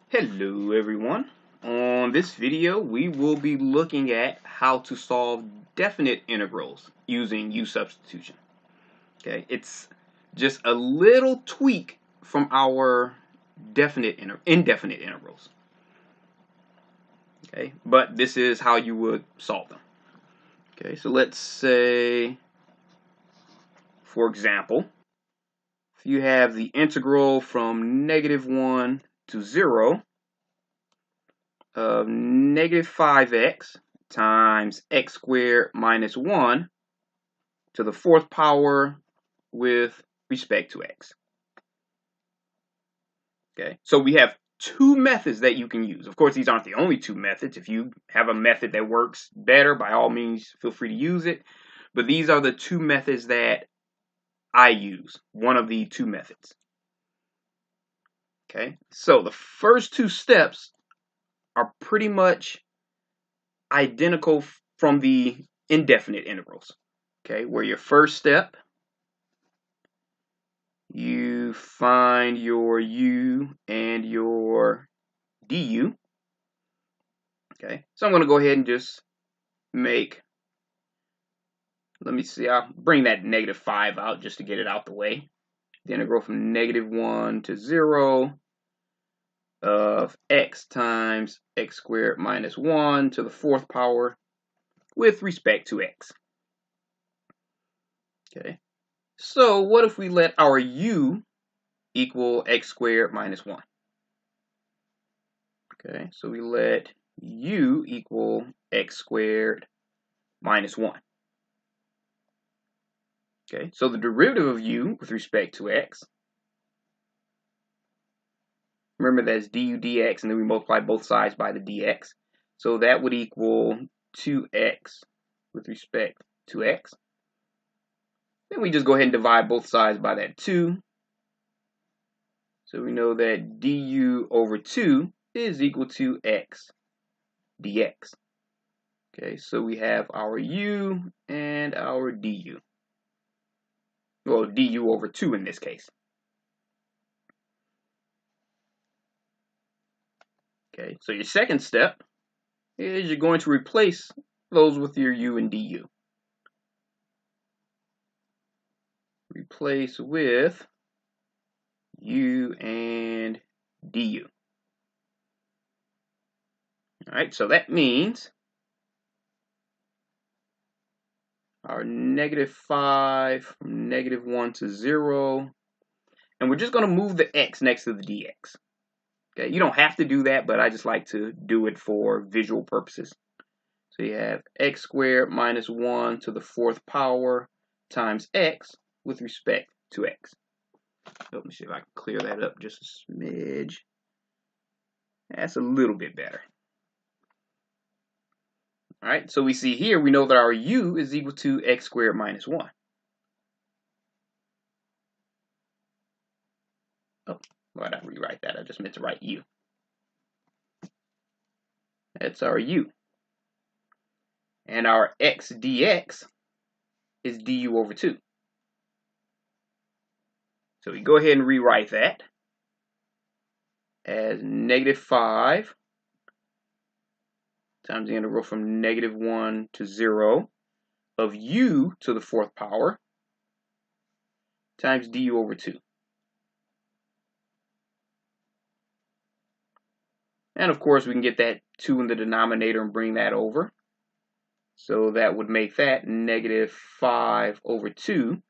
Hello everyone. On this video we will be looking at how to solve definite integrals using U-substitution. Okay, it's just a little tweak from our indefinite integrals. Okay, but this is how you would solve them. Okay, so let's say, for example, if you have the integral from -1 to 0 of -5x times x squared minus 1 to the fourth power with respect to x. Okay, so we have two methods that you can use. Of course, these aren't the only two methods. If you have a method that works better, by all means, feel free to use it. But these are the two methods that I use, one of the two methods. Okay, so the first two steps are pretty much identical from the indefinite integrals. Okay, where your first step, you find your u and your du. Okay, so I'm going to go ahead and just make, let me see, I'll bring that -5 out just to get it out the way. The integral from -1 to 0 of x times x squared minus 1 to the fourth power with respect to x. Okay, so what if we let our u equal x squared minus 1? Okay, so we let u equal x squared minus 1. Okay, so the derivative of u with respect to x, remember that's du dx, and then we multiply both sides by the dx. So that would equal 2x with respect to x. Then we just go ahead and divide both sides by that 2. So we know that du over 2 is equal to x dx. Okay, so we have our u and our du. Well, du over 2 in this case. Okay, so your second step is you're going to replace those with your u and du. Replace with u and du. All right, so that means our -5 from -1 to 0, and we're just going to move the x next to the dx. Okay, you don't have to do that, but I just like to do it for visual purposes. So you have x squared minus 1 to the fourth power times x with respect to x. Let me see if I can clear that up just a smidge. That's a little bit better. All right, so we see here, we know that our u is equal to x squared minus 1. Oh, why did I rewrite that? I just meant to write u. That's our u. And our x dx is du over 2. So we go ahead and rewrite that as -5 times the integral from -1 to 0 of u to the fourth power times du over 2. And of course, we can get that 2 in the denominator and bring that over. So that would make that -5 over 2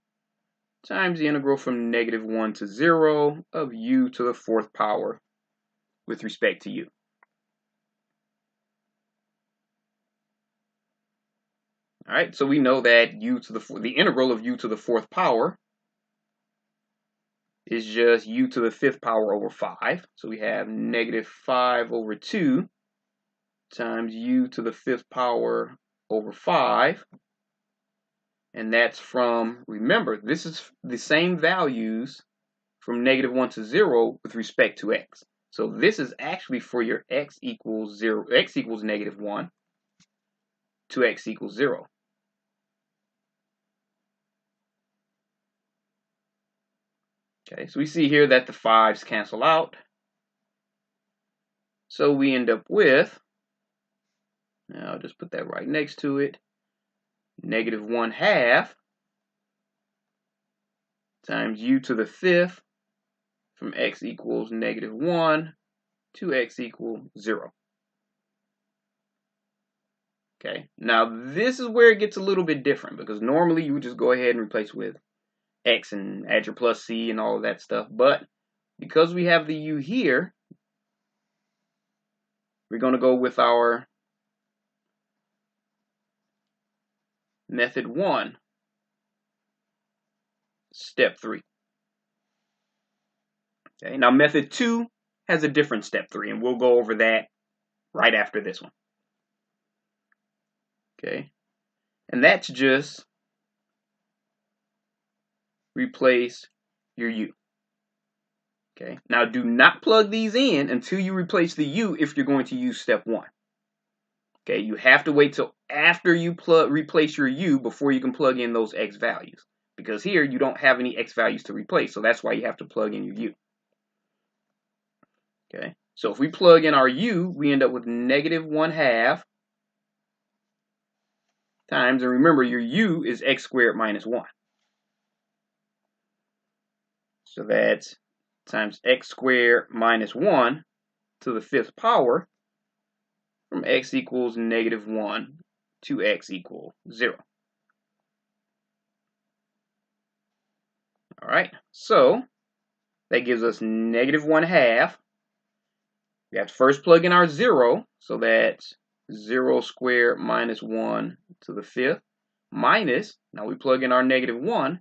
times the integral from -1 to 0 of u to the fourth power with respect to u. All right, so we know that the integral of u to the fourth power is just u to the fifth power over 5. So we have -5 over 2 times u to the fifth power over 5. And that's from, remember, this is the same values from -1 to 0 with respect to x. So this is actually for your x equals 0, x equals -1 to x equals 0. Okay, so we see here that the 5's cancel out. So we end up with, now I'll just put that right next to it, negative 1/2 times u to the 5th from x equals negative 1 to x equals 0. Okay, now this is where it gets a little bit different, because normally you would just go ahead and replace with x and add your plus c and all of that stuff, but because we have the u here, we're going to go with our method 1, step 3. Okay, now method 2 has a different step 3, and we'll go over that right after this one. Okay, and that's just replace your u. Okay, now do not plug these in until you replace the u if you're going to use step 1. Okay, you have to wait till after you replace your u before you can plug in those x values, because here you don't have any x values to replace, so that's why you have to plug in your u. Okay, so if we plug in our u, we end up with negative 1/2 times, and remember your u is x squared minus 1. So that's times x squared minus 1 to the 5th power from x equals negative 1 to x equals 0. All right, so that gives us negative 1/2. We have to first plug in our 0, so that's 0 squared minus 1 to the 5th, minus, now we plug in our negative 1,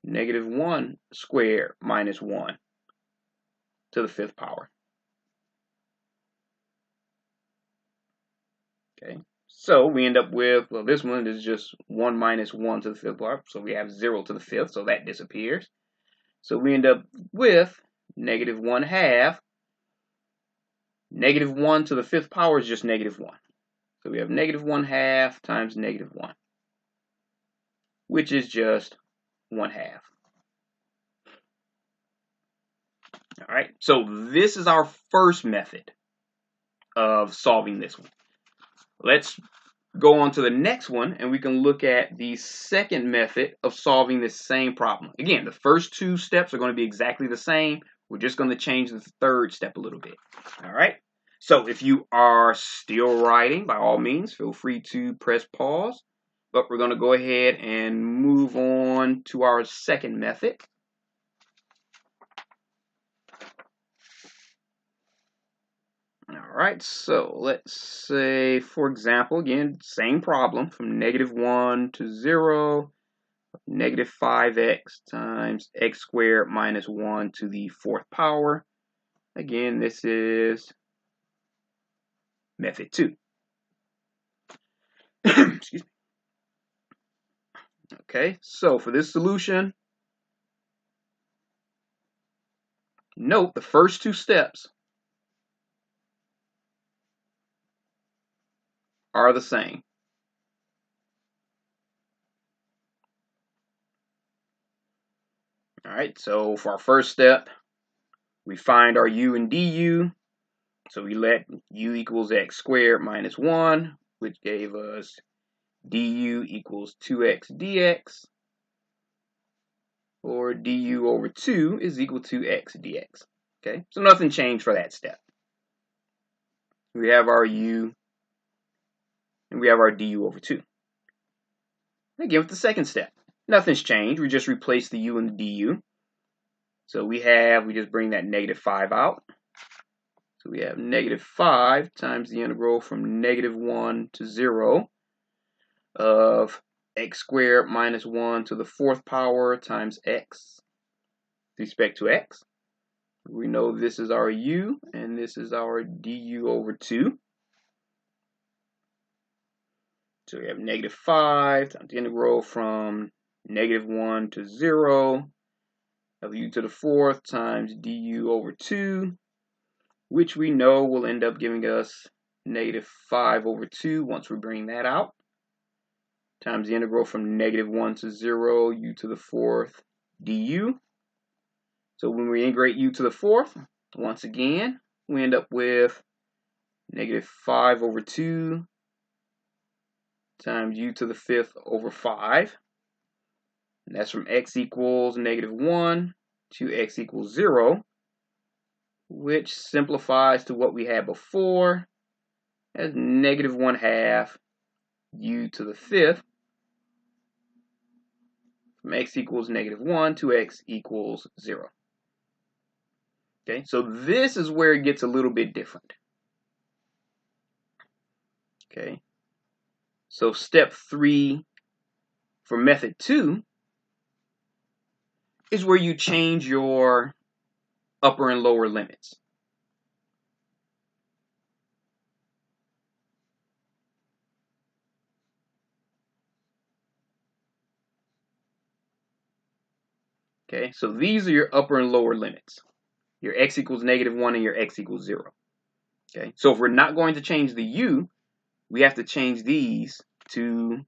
negative 1 squared minus 1 to the 5th power. Okay, so we end up with, well, this one is just 1 minus 1 to the 5th power, so we have 0 to the 5th, so that disappears. So we end up with negative 1/2. Negative 1 to the 5th power is just negative 1. So we have negative 1/2 times negative 1, which is just 1/2. All right, so this is our first method of solving this one. Let's go on to the next one, and we can look at the second method of solving this same problem. Again, the first two steps are going to be exactly the same. We're just going to change the third step a little bit. All right, so if you are still writing, by all means, feel free to press pause. But we're going to go ahead and move on to our second method. All right, so let's say, for example, again, same problem from negative 1 to 0, negative 5x times x squared minus 1 to the 4th power. Again, this is method 2. Excuse me. Okay, so for this solution, note the first two steps are the same. All right, so for our first step, we find our u and du. So we let u equals x squared minus 1, which gave us du equals 2x dx, or du over 2 is equal to x dx. Okay, so nothing changed for that step. We have our u, and we have our du over 2. Again, with the second step, nothing's changed. We just replace the u and the du. So we just bring that negative 5 out. So we have negative 5 times the integral from negative 1 to 0 of x squared minus 1 to the 4th power times x with respect to x. We know this is our u, and this is our du over 2. So we have negative 5 times the integral from negative 1 to 0 of u to the 4th times du over 2, which we know will end up giving us negative 5 over 2 once we bring that out, times the integral from negative 1 to 0 u to the 4th du. So when we integrate u to the 4th, once again, we end up with negative 5 over 2 times u to the 5th over 5. And that's from x equals negative 1 to x equals 0, which simplifies to what we had before as negative 1/2 u to the 5th from x equals negative 1 to x equals 0. Okay, so this is where it gets a little bit different. Okay, so step 3 for method 2 is where you change your upper and lower limits. Okay, so these are your upper and lower limits. Your x equals negative 1 and your x equals 0. Okay, so if we're not going to change the u, we have to change these to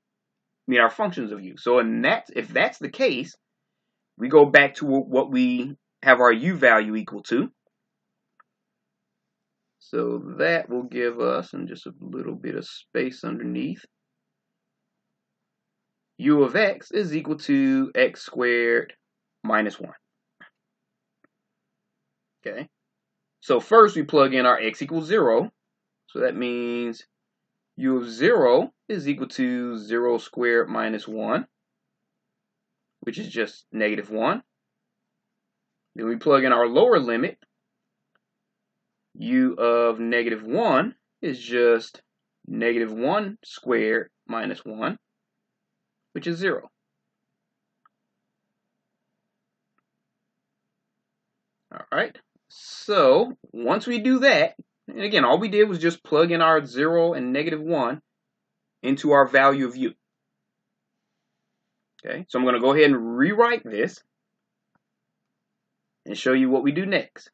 meet our functions of u. So if that's the case, we go back to what we have our u value equal to. So that will give us, and just a little bit of space underneath, u of x is equal to x squared minus 1. Okay, so first we plug in our x equals 0. So that means u of 0 is equal to 0 squared minus 1, which is just negative 1. Then we plug in our lower limit. U of negative 1 is just negative 1 squared minus 1, which is 0. All right, so once we do that, and again, all we did was just plug in our 0 and negative 1 into our value of u. Okay, so I'm going to go ahead and rewrite this and show you what we do next.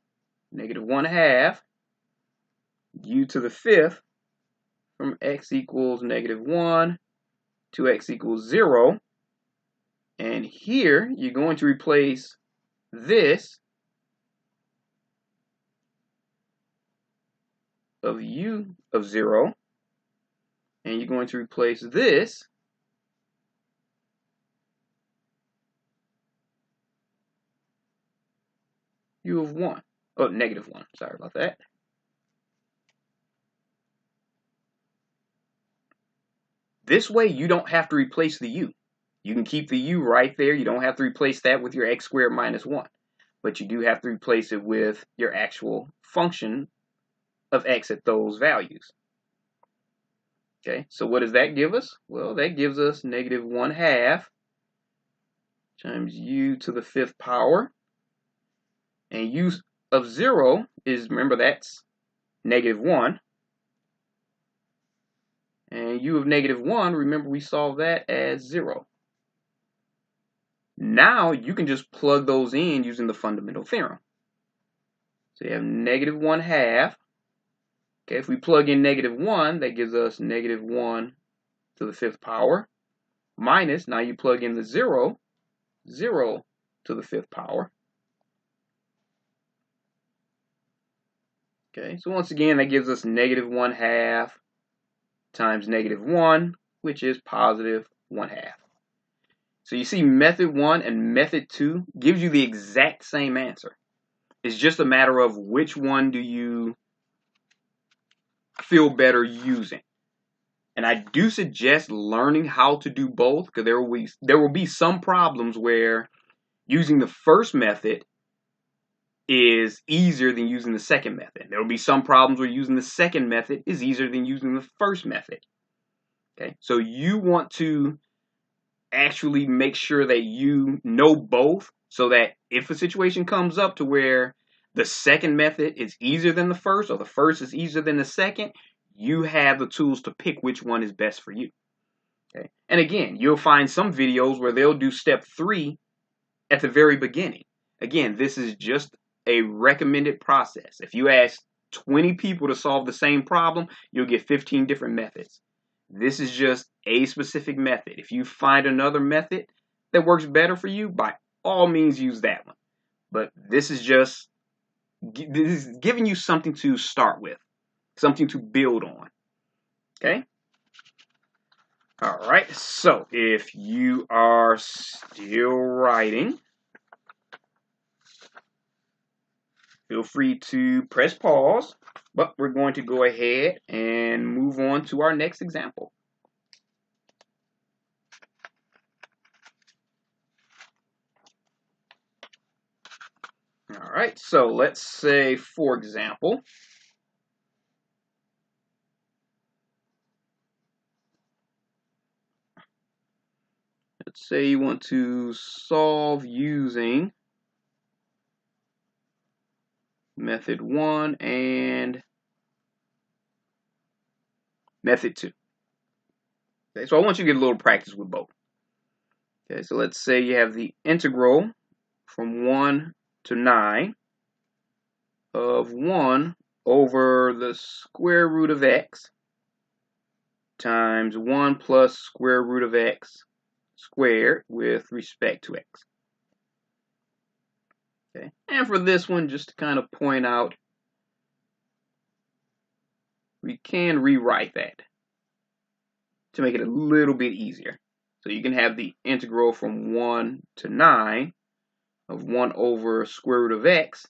Negative 1/2 u to the 5th from x equals negative 1 to x equals 0. And here you're going to replace this of u of 0, and you're going to replace this u of 1. Oh, negative 1. Sorry about that. This way you don't have to replace the u. You can keep the u right there. You don't have to replace that with your x squared minus 1. But you do have to replace it with your actual function of x at those values. Okay, so what does that give us? Well, that gives us negative 1/2 times u to the 5th power. And u of 0 is, remember, that's negative 1. And u of negative 1, remember, we solved that as 0. Now you can just plug those in using the fundamental theorem. So you have negative 1/2. Okay, if we plug in negative 1, that gives us negative 1 to the 5th power. Minus, now you plug in the 0, 0 to the 5th power. Okay, so once again, that gives us negative 1/2 times negative 1, which is positive 1/2. So you see, method 1 and method 2 gives you the exact same answer. It's just a matter of which one do you feel better using. And I do suggest learning how to do both, because there will be some problems where using the first method is easier than using the second method. There will be some problems where using the second method is easier than using the first method. Okay, so you want to actually make sure that you know both, so that if a situation comes up to where the second method is easier than the first, or the first is easier than the second, you have the tools to pick which one is best for you. Okay, and again, you'll find some videos where they'll do step 3 at the very beginning. Again, this is just a recommended process. If you ask 20 people to solve the same problem, you'll get 15 different methods. This is just a specific method. If you find another method that works better for you, by all means use that one. But this is just this is giving you something to start with, something to build on. Okay? All right, so if you are still writing, feel free to press pause, but we're going to go ahead and move on to our next example. All right, so let's say, for example, let's say you want to solve using method 1 and method 2. Okay, so I want you to get a little practice with both. Okay, so let's say you have the integral from 1 to 9 of 1 over the square root of x times 1 plus square root of x squared with respect to x. Okay, and for this one, just to kind of point out, we can rewrite that to make it a little bit easier. So you can have the integral from 1 to 9 of 1 over square root of x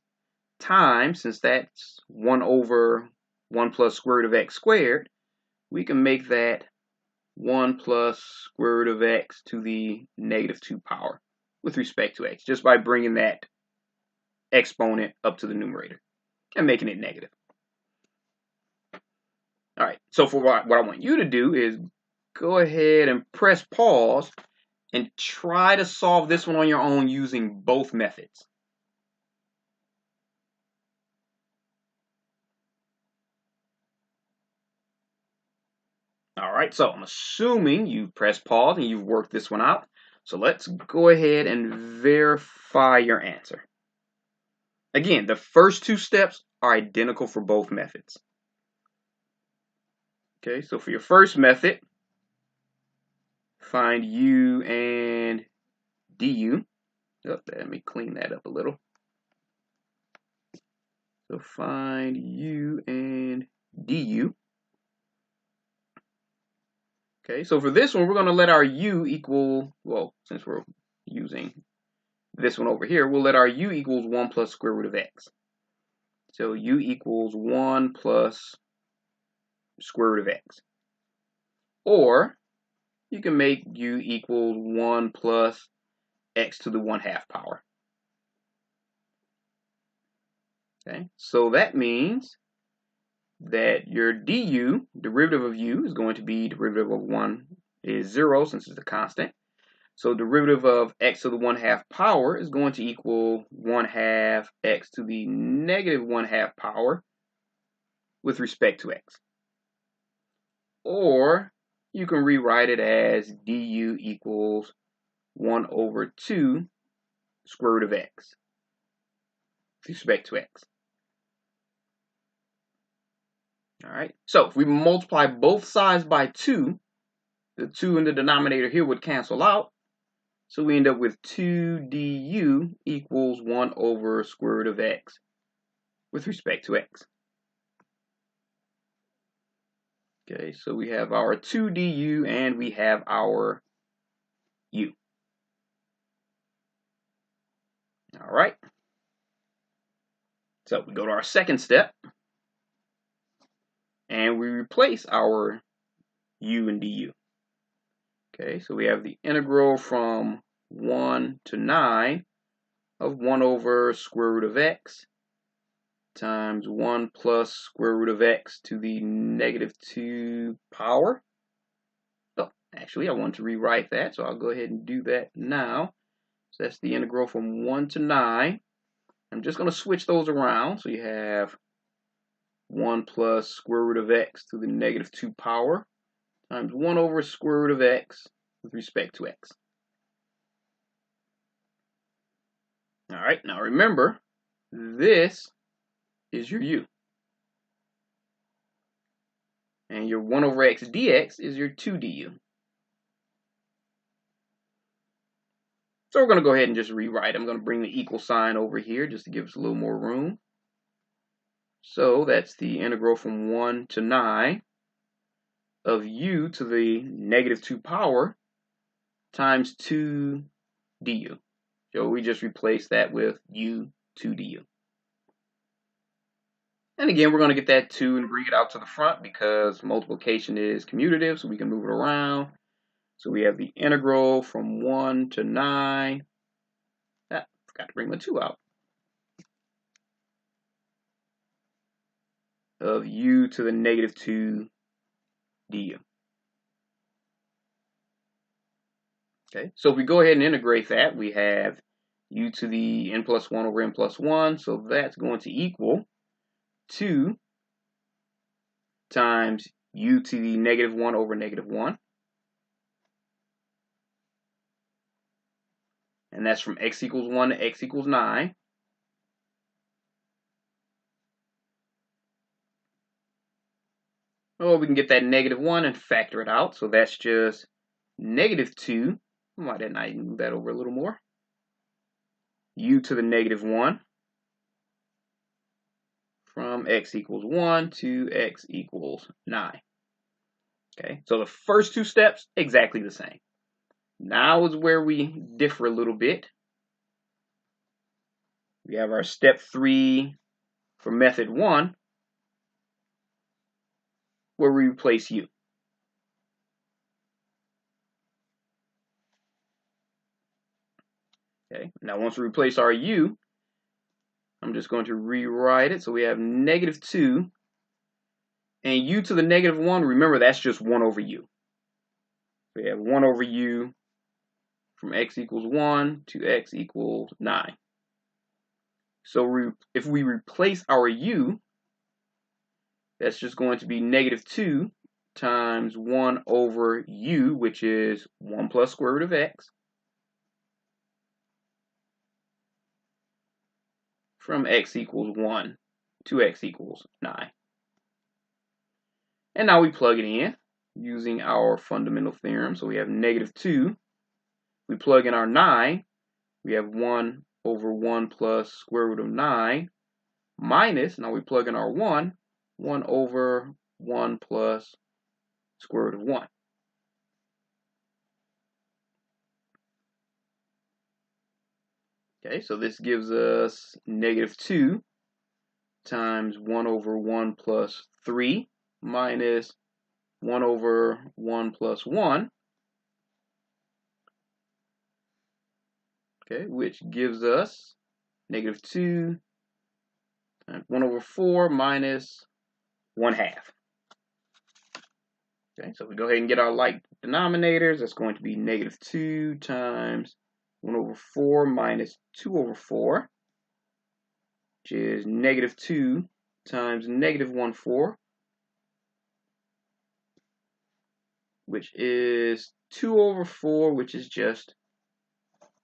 times, since that's 1 over 1 plus square root of x squared, we can make that 1 plus square root of x to the negative 2 power with respect to x, just by bringing that exponent up to the numerator and making it negative. All right, so for what I want you to do is go ahead and press pause and try to solve this one on your own using both methods. All right, so I'm assuming you pressed pause and you've worked this one out. So let's go ahead and verify your answer. Again, the first two steps are identical for both methods. Okay, so for your first method, find u and du. Oh, let me clean that up a little. So find u and du. Okay, so for this one, we're going to let our u equal, well, since we're using this one over here, we'll let our u equals 1 plus square root of x. So u equals 1 plus square root of x. Or you can make u equals 1 plus x to the 1/2 power. Okay, so that means that your du, derivative of u, is going to be derivative of 1 is 0 since it's a constant. So derivative of x to the 1/2 power is going to equal 1/2 x to the negative 1/2 power with respect to x. Or you can rewrite it as du equals 1 over 2 square root of x with respect to x. All right, so if we multiply both sides by 2, the 2 in the denominator here would cancel out. So we end up with 2 du equals 1 over square root of x with respect to x. Okay, so we have our 2 du and we have our u. All right. So we go to our second step and we replace our u and du. Okay, so we have the integral from 1 to 9 of 1 over square root of x times 1 plus square root of x to the negative 2 power. Oh, actually, I want to rewrite that, so I'll go ahead and do that now. So that's the integral from 1 to 9. I'm just going to switch those around. So you have 1 plus square root of x to the negative 2 power times 1 over square root of x with respect to x. All right, now remember, this is your u. And your 1 over x dx is your 2 du. So we're going to go ahead and just rewrite. I'm going to bring the equal sign over here just to give us a little more room. So that's the integral from 1 to 9 of u to the negative 2 power times 2 du. So we just replace that with u 2 du. And again, we're going to get that 2 and bring it out to the front because multiplication is commutative, so we can move it around. So we have the integral from 1 to 9. Ah, forgot to bring my 2 out. Of u to the negative 2 du. Okay, so if we go ahead and integrate that, we have u to the n plus 1 over n plus 1. So that's going to equal 2 times u to the negative 1 over negative 1. And that's from x equals 1 to x equals 9. Oh, we can get that negative 1 and factor it out. So that's just negative 2. Why didn't I move that over a little more? U to the negative 1 from x equals 1 to x equals 9. Okay, so the first two steps, exactly the same. Now is where we differ a little bit. We have our step 3 for method 1, where we replace u. Okay, now once we replace our u, I'm just going to rewrite it. So we have negative 2, and u to the negative 1, remember that's just 1 over u. We have 1 over u from x equals 1 to x equals 9. So if we replace our u, that's just going to be negative 2 times 1 over u, which is 1 plus square root of x, from x equals 1 to x equals 9. And now we plug it in using our fundamental theorem. So we have negative 2. We plug in our 9. We have 1 over 1 plus square root of 9 minus, now we plug in our 1 over 1 plus square root of 1. Okay, so this gives us negative 2 times 1 over 1 plus 3 minus 1 over 1 plus 1. Okay, which gives us negative 2 times 1 over 4 minus 1/2. Okay, so if we go ahead and get our like denominators, that's going to be negative 2 times 1 over 4 minus 2 over 4, which is negative 2 times negative 1/4, which is 2 over 4, which is just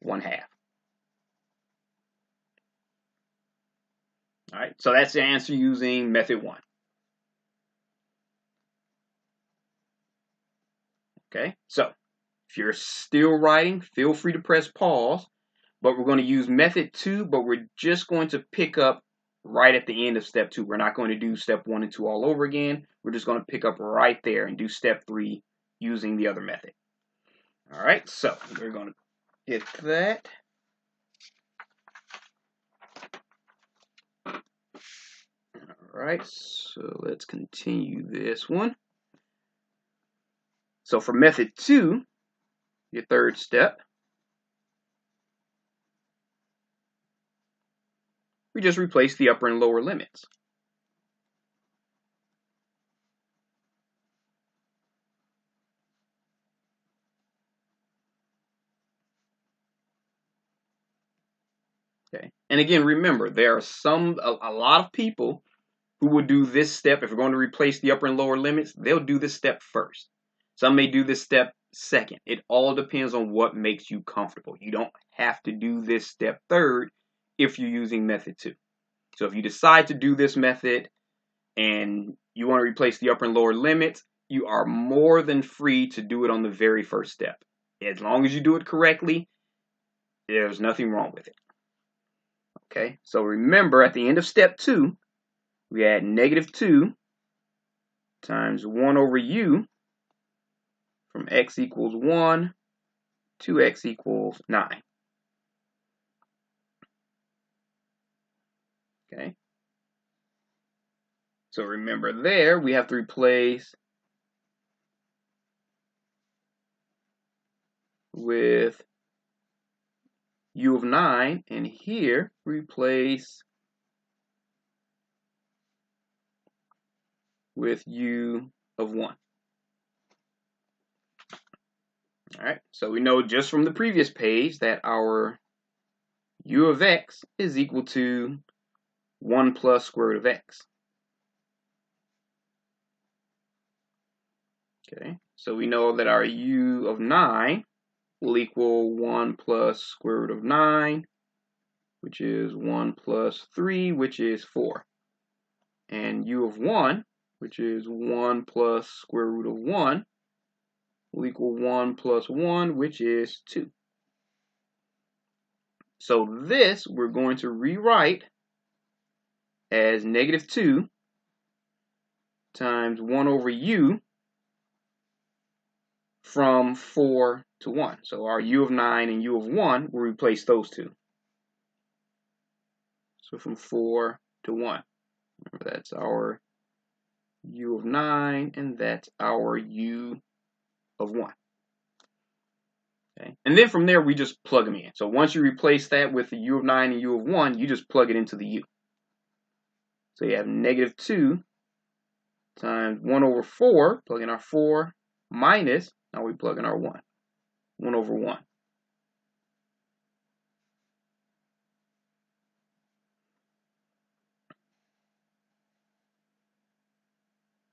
1/2. All right, so that's the answer using method 1. Okay, so if you're still writing, feel free to press pause, but we're going to use method 2, but we're just going to pick up right at the end of step 2. We're not going to do step 1 and 2 all over again. We're just going to pick up right there and do step 3 using the other method. All right, so we're going to hit that. All right, so let's continue this one. So for method 2, your third step, we just replace the upper and lower limits. Okay, and again, remember, there are a lot of people who will do this step. If we're going to replace the upper and lower limits, they'll do this step first. Some may do this step second. It all depends on what makes you comfortable. You don't have to do this step third if you're using method 2. So if you decide to do this method and you want to replace the upper and lower limits, you are more than free to do it on the very first step. As long as you do it correctly, there's nothing wrong with it. Okay, so remember at the end of step 2, we add -2 times 1 over u from x equals 1 to x equals 9. Okay. So remember there, we have to replace with u of 9, and here replace with u of 1. All right, so we know just from the previous page that our u of x is equal to 1 plus square root of x. Okay, so we know that our u of 9 will equal 1 plus square root of 9, which is 1 plus 3, which is 4. And u of 1, which is 1 plus square root of 1, will equal 1 plus 1, which is 2. So this we're going to rewrite as -2 times 1 over u from 4 to 1. So our u of 9 and u of 1 will replace those two. So from 4 to 1. Remember, that's our u of 9, and that's our u of 1. Okay. And then from there, we just plug them in. So once you replace that with the u of 9 and u of 1, you just plug it into the u. So you have -2 times 1 over 4, plug in our 4, minus, now we plug in our 1. 1 over 1.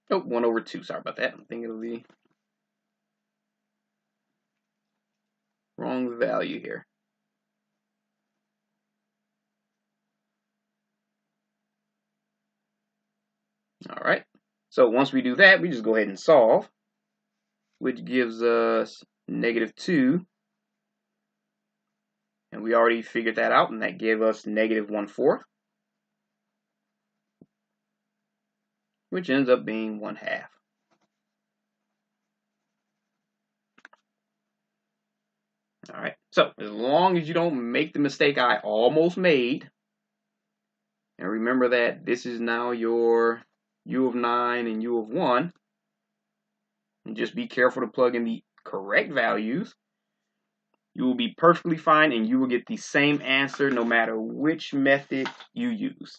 Oh, 1 over 2, sorry about that. I'm thinking of the wrong value here. All right, so once we do that, we just go ahead and solve, which gives us -2, and we already figured that out, and that gave us -1/4, which ends up being 1/2. All right, so as long as you don't make the mistake I almost made, and remember that this is now your u of 9 and u of 1, and just be careful to plug in the correct values, you will be perfectly fine and you will get the same answer no matter which method you use.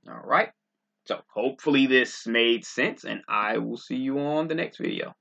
All right, so hopefully this made sense, and I will see you on the next video.